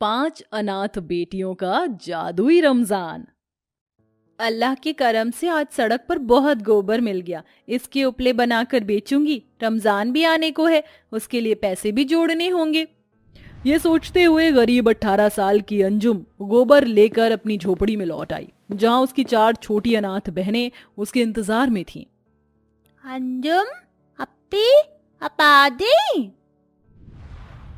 5 अनाथ बेटियों का जादुई रमजान। अल्लाह के करम से आज सड़क पर बहुत गोबर मिल गया। इसके उपले बनाकर बेचूंगी। रमजान भी आने को है, उसके लिए पैसे भी जोड़ने होंगे। ये सोचते हुए गरीब 18 साल की अंजुम गोबर लेकर अपनी झोपड़ी में लौट आई, जहां उसकी 4 छोटी अनाथ बहनें उसके इंतजार में थीं। अंजुम, अप्पी, आप आ गई?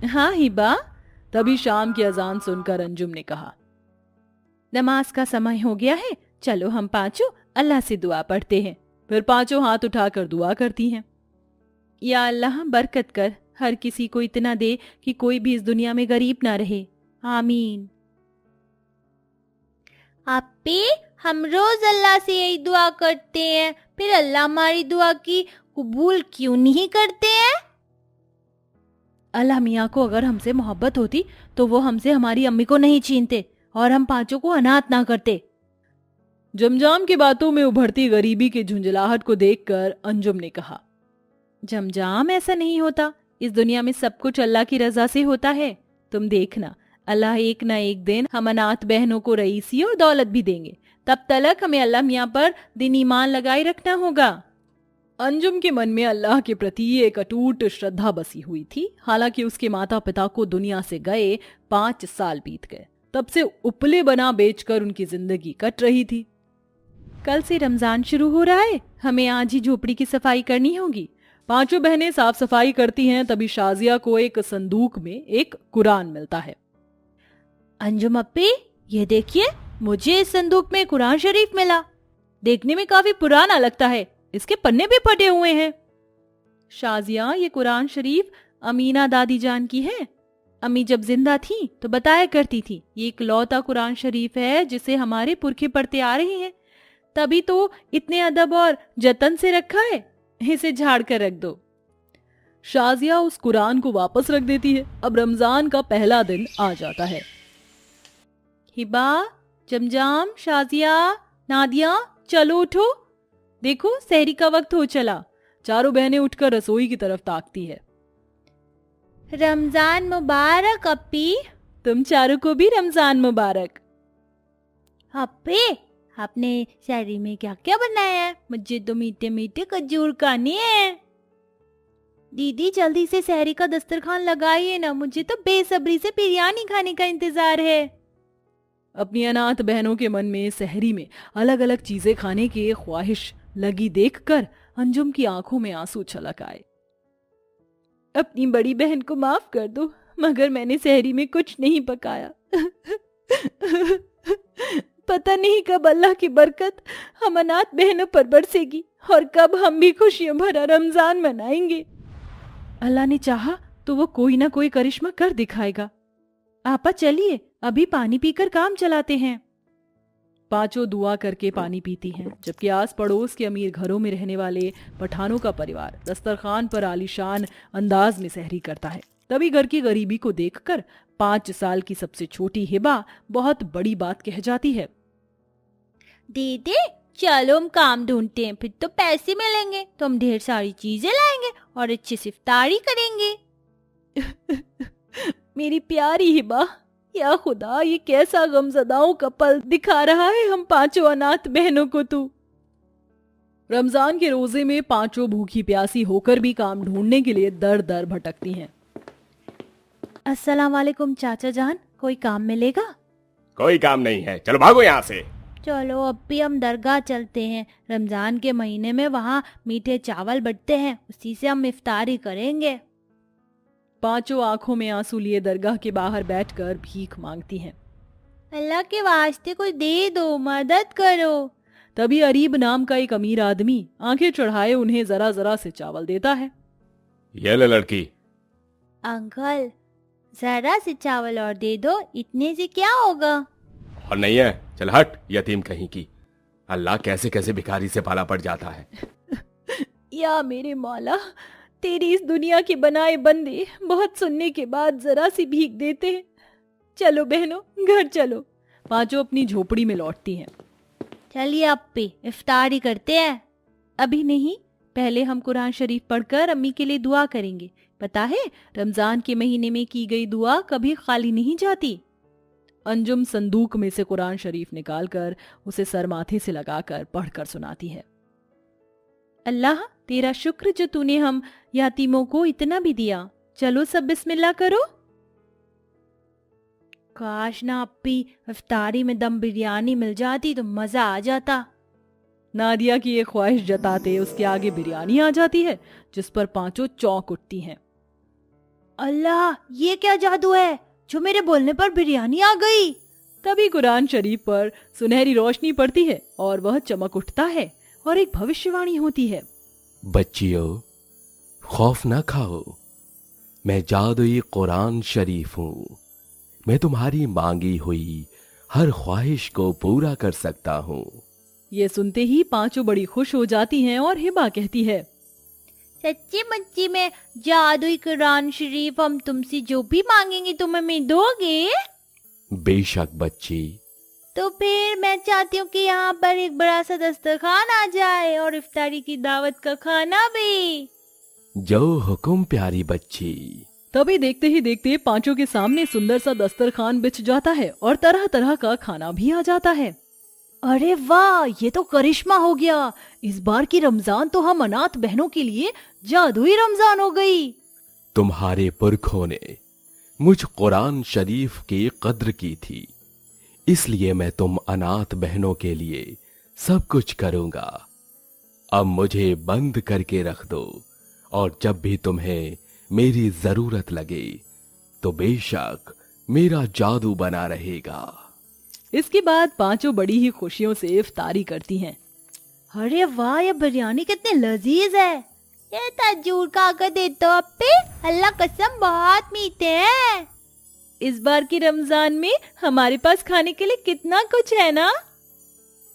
हाँ हिबा, तभी शाम की अजान सुनकर अंजुम ने कहा, नमाज का समय हो गया है, चलो हम पांचों अल्लाह से दुआ पढ़ते हैं। फिर पांचों हाथ उठाकर दुआ करती हैं। या अल्लाह बरकत कर, हर किसी को इतना दे कि कोई भी इस दुनिया में गरीब ना रहे, आमीन। अप्पी, हम रोज अल्लाह से यही दुआ करते हैं, फिर अल्लाह हमारी दुआ की कबूल क्यों नहीं करते हैं? अल्लाह मियाँ को अगर हमसे मोहब्बत होती तो वो हमसे हमारी अम्मी को नहीं छीनते और हम पांचों को अनाथ ना करते। जमजाम की बातों में उभरती गरीबी की झुंझलाहट को देखकर अंजुम ने कहा, जमजाम, ऐसा नहीं होता। इस दुनिया में सब कुछ अल्लाह की रजा से होता है। तुम देखना, अल्लाह एक ना एक दिन हम अनाथ बहनों को रईसी और दौलत भी देंगे। तब तलक हमें अल्लाह मियाँ पर दिन ईमान लगाए रखना होगा। अंजुम के मन में अल्लाह के प्रति एक अटूट श्रद्धा बसी हुई थी। हालांकि उसके माता पिता को दुनिया से गए 5 साल बीत गए। तब से उपले बना बेचकर उनकी जिंदगी कट रही थी। कल से रमजान शुरू हो रहा है, हमें आज ही झोपड़ी की सफाई करनी होगी। पांचों बहनें साफ सफाई करती हैं, तभी शाजिया को एक संदूक में एक कुरान मिलता है। अंजुम अप्पी, ये देखिए, मुझे इस संदूक में कुरान शरीफ मिला। देखने में काफी पुराना लगता है, इसके पन्ने भी फटे हुए हैं। शाजिया, ये कुरान शरीफ अमीना दादी जान की है। अम्मी जब जिंदा थी तो बताया करती थी, ये इकलौता कुरान शरीफ है जिसे हमारे पुरखे पढ़ते आ रहे हैं। तभी तो इतने अदब और जतन से रखा है, इसे झाड़ कर रख दो। शाजिया उस कुरान को वापस रख देती है। अब रमजान का पहला दिन आ जाता है। हिबा, जमजाम, शाजिया, नादिया, चलो उठो, देखो सहरी का वक्त हो चला। चारों बहनें उठकर रसोई की तरफ ताकती है। रमजान मुबारक अप्पी। तुम चारों को भी रमजान मुबारक। अप्पी, आपने सहरी में क्या क्या बनाया है? मुझे तो मीठे मीठे खजूर खाने हैं। दीदी, जल्दी से सहरी का दस्तरखान लगाइए ना, मुझे तो बेसब्री से बिरयानी खाने का इंतजार है। अपनी अनाथ बहनों के मन में सहरी में अलग अलग चीजें खाने की ख्वाहिश लगी देखकर अंजुम की आंखों में आंसू छलक आए। अपनी बड़ी बहन को माफ कर दो, मगर मैंने सहरी में कुछ नहीं पकाया। पता नहीं कब अल्लाह की बरकत हम अनाथ बहनों पर बरसेगी और कब हम भी खुशियों भरा रमजान मनाएंगे। अल्लाह ने चाहा तो वो कोई ना कोई करिश्मा कर दिखाएगा। आपा चलिए, अभी पानी पीकर काम चलाते हैं। पांचों दुआ करके पानी पीती हैं, जबकि आस पड़ोस के अमीर घरों में रहने वाले पठानों का परिवार दस्तरखान पर आलीशान अंदाज में सहरी करता है। तभी घर की गरीबी को देखकर 5 साल की सबसे छोटी हिबा बहुत बड़ी बात कह जाती है। दीदी, चलो हम काम ढूंढते हैं, फिर तो पैसे मिलेंगे तो हम ढेर सारी चीजें लाएंगे और अच्छी से इफ्तारी करेंगे। मेरी प्यारी हिबा, या खुदा, ये कैसा गमज़दाओं का पल दिखा रहा है हम पांचों अनाथ बहनों को तू। रमजान के रोजे में पांचों भूखी प्यासी होकर भी काम ढूंढने के लिए दर दर भटकती हैं। अस्सलाम वालेकुम चाचा जान, कोई काम मिलेगा? कोई काम नहीं है, चलो भागो यहाँ से। चलो अब भी हम दरगाह चलते हैं, रमजान के महीने में वहाँ मीठे चावल बटते हैं, उसी से हम इफ्तारी करेंगे। पांचों आंखों में आंसू लिए दरगाह के बाहर बैठकर भीख मांगती हैं। अल्लाह के वास्ते कोई दे दो, मदद करो। तभी अरीब नाम का एक अमीर आदमी आंखें चढ़ाए उन्हें जरा जरा से चावल देता है। ये ले लड़की। अंकल, जरा से चावल और दे दो, इतने से क्या होगा? और नहीं है, चल हट यतीम कहीं की। अल्लाह कैसे कैसे भिखारी से पाला पड़ जाता है। या मेरे मौला, तेरी इस दुनिया के बनाए बंदे बहुत सुनने के बाद जरा सी भीख देते हैं। चलो बहनों, घर चलो। पांचों अपनी झोपड़ी में लौटती हैं। चलिए अप्पी, इफ्तारी करते हैं। अभी नहीं, पहले हम कुरान शरीफ पढ़कर अम्मी के लिए दुआ करेंगे, पता है, रमजान के महीने में की गई दुआ कभी खाली नहीं जाती। अंजुम संदूक में से कुरान शरीफ निकालकर उसे सर माथे से लगाकर पढ़कर सुनाती है। अल्लाह, तेरा शुक्र जो तूने हम यतीमों को इतना भी दिया। चलो सब बिस्मिल्लाह करो। काश ना अपी इफ्तारी में दम बिरयानी मिल जाती तो मजा आ जाता। नादिया की ये ख्वाहिश जताते उसके आगे बिरयानी आ जाती है, जिस पर पांचों चौंक उठती हैं। अल्लाह, ये क्या जादू है जो मेरे बोलने पर बिरयानी आ गई। तभी कुरान शरीफ पर सुनहरी रोशनी पड़ती है और वह चमक उठता है और एक भविष्यवाणी होती है। बच्चियों, खौफ न खाओ, मैं जादुई कुरान शरीफ हूँ। मैं तुम्हारी मांगी हुई हर ख्वाहिश को पूरा कर सकता हूँ। ये सुनते ही पांचों बड़ी खुश हो जाती हैं और हिबा कहती है, सच्ची मुच्ची में जादुई कुरान शरीफ हम तुमसे जो भी मांगेंगे तुम हमें दोगे? बेशक बच्ची। तो फिर मैं चाहती हूँ कि यहाँ पर एक बड़ा सा दस्तरखान आ जाए और इफ्तारी की दावत का खाना भी। जो हुक्म प्यारी बच्ची। तभी देखते ही देखते पांचों के सामने सुंदर सा दस्तरखान बिछ जाता है और तरह तरह का खाना भी आ जाता है। अरे वाह, ये तो करिश्मा हो गया। इस बार की रमजान तो हम अनाथ बहनों के लिए जादुई रमजान हो गई। तुम्हारे पुरखों ने मुझ कुरान शरीफ की कद्र की थी, इसलिए मैं तुम अनाथ बहनों के लिए सब कुछ करूंगा। अब मुझे बंद करके रख दो और जब भी तुम्हें मेरी जरूरत लगे तो बेशक मेरा जादू बना रहेगा। इसके बाद पांचों बड़ी ही खुशियों से इफ्तारी करती हैं। अरे वाह, ये बिरयानी कितनी लजीज है। ये तजूर का आकर देते हो अपे, अल्लाह कसम बहुत मीठे हैं। इस बार की रमजान में हमारे पास खाने के लिए कितना कुछ है ना।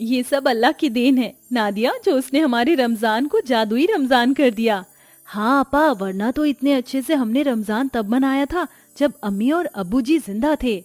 ये सब अल्लाह की देन है नादिया, जो उसने हमारे रमजान को जादुई रमजान कर दिया। हाँ अपा, वरना तो इतने अच्छे से हमने रमजान तब मनाया था जब अम्मी और अब्बू जी जिंदा थे।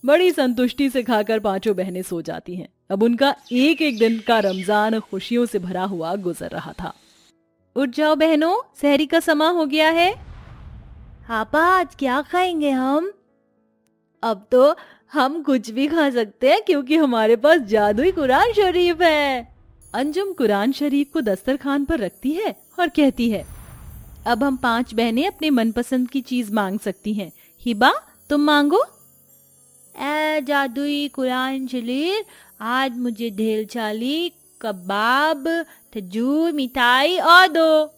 बड़ी संतुष्टि से खाकर पांचों बहनें सो जाती हैं। अब उनका एक एक दिन का रमजान खुशियों से भरा हुआ गुजर रहा था। उठ जाओ बहनों, सहरी का समय हो गया है। आपा, आज क्या खाएंगे हम? अब तो हम कुछ भी खा सकते हैं क्योंकि हमारे पास जादुई कुरान शरीफ है। अंजुम कुरान शरीफ को दस्तरखान पर रखती है और कहती है, अब हम पांच बहनें अपने मनपसंद की चीज मांग सकती हैं। हिबा, तुम मांगो। ए जादुई कुरान शरीफ, आज मुझे ढेल चाली, कबाब, खजूर, मिठाई और दो।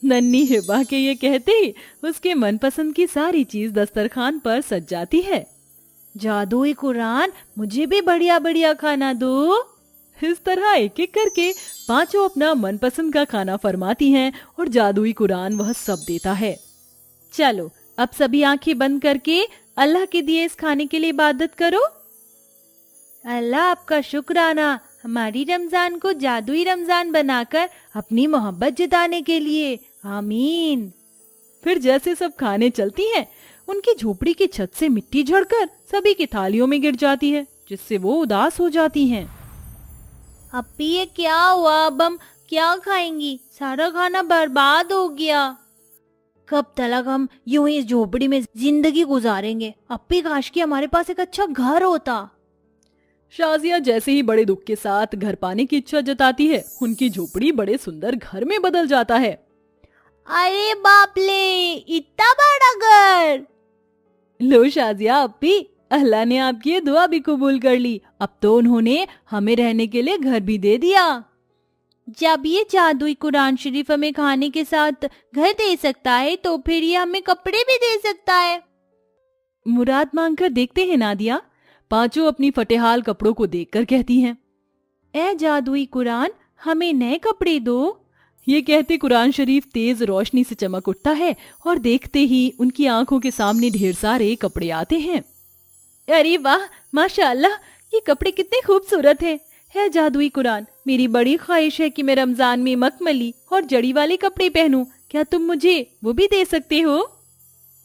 नन्ही हिबा के ये कहते ही उसके मनपसंद की सारी चीज दस्तरखान पर सज जाती है। जादुई कुरान, मुझे भी बढ़िया बढ़िया खाना दो। इस तरह एक एक करके पांचों अपना मनपसंद का खाना फरमाती हैं और जादुई कुरान वह सब देता है। चलो अब सभी आंखें बंद करके अल्लाह के दिए इस खाने के लिए इबादत करो। अल्लाह आपका शुक्राना, हमारी रमजान को जादुई रमजान बनाकर अपनी मोहब्बत जताने के लिए, आमीन। फिर जैसे सब खाने चलती हैं, उनकी झोपड़ी की छत से मिट्टी झड़कर सभी की थालियों में गिर जाती है, जिससे वो उदास हो जाती हैं। अप्पी, ये क्या हुआ? अब हम क्या खाएंगी? सारा खाना बर्बाद हो गया। कब तक हम यूं ही इस झोपड़ी में जिंदगी गुजारेंगे? अप्पी, काश कि हमारे पास एक अच्छा घर होता। शाजिया जैसे ही बड़े दुख के साथ घर पाने की इच्छा जताती है, उनकी झोपड़ी बड़े सुंदर घर में बदल जाता है। अरे बाप ले, इतना बड़ा घर! लो शाजिया अप्पी, अल्लाह ने आपकी ये दुआ भी कबूल कर ली। अब तो उन्होंने हमें रहने के लिए घर भी दे दिया। जब ये जादुई कुरान शरीफ हमें खाने के साथ घर दे सकता है, तो फिर ये हमें कपड़े भी दे सकता है। मुराद मांगकर देखते हैं नादिया। पांचों अपनी फटेहाल कपड़ों को देखकर कहती हैं, ए जादुई कुरान, हमें नए कपड़े दो। ये कहते कुरान शरीफ तेज रोशनी से चमक उठता है और देखते ही उनकी आंखों के सामने ढेर सारे कपड़े आते हैं। अरे वाह, माशाअल्लाह, ये कपड़े कितने खूबसूरत हैं। है जादुई कुरान, मेरी बड़ी ख्वाहिश है कि मैं रमजान में मखमली और जड़ी वाले कपड़े पहनूं। क्या तुम मुझे वो भी दे सकते हो?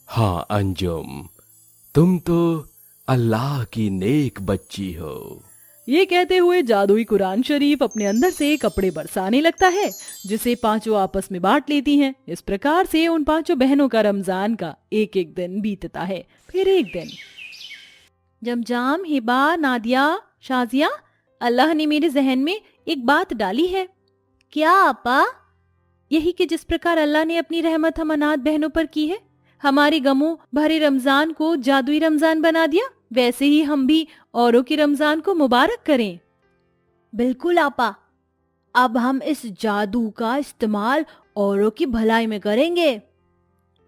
हाँ अंजुम, तुम तो अल्लाह की नेक बच्ची हो। ये कहते हुए जादुई कुरान शरीफ अपने अंदर से कपड़े बरसाने लगता है, जिसे पांचों आपस में बांट लेती हैं। इस प्रकार से उन पांचों बहनों का रमजान का एक एक दिन बीतता है। फिर एक दिन जमजाम, हिबा, नादिया, शाजिया, अल्लाह ने मेरे जहन में एक बात डाली है। क्या आपा? यही कि जिस प्रकार अल्लाह ने अपनी रहमत हम अनाथ बहनों पर की है, हमारी गमों भरे रमजान को जादुई रमजान बना दिया, वैसे ही हम भी औरों की रमजान को मुबारक करें। बिल्कुल आपा, अब हम इस जादू का इस्तेमाल औरों की भलाई में करेंगे।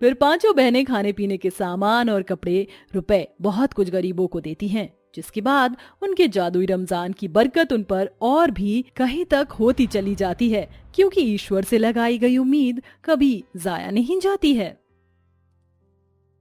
फिर पांचों बहनें खाने पीने के सामान और कपड़े, रुपए, बहुत कुछ गरीबों को देती हैं, जिसके बाद उनके जादुई रमजान की बरकत उन पर और भी कहीं तक होती चली जाती है, क्योंकि ईश्वर से लगाई गई उम्मीद कभी जाया नहीं जाती है।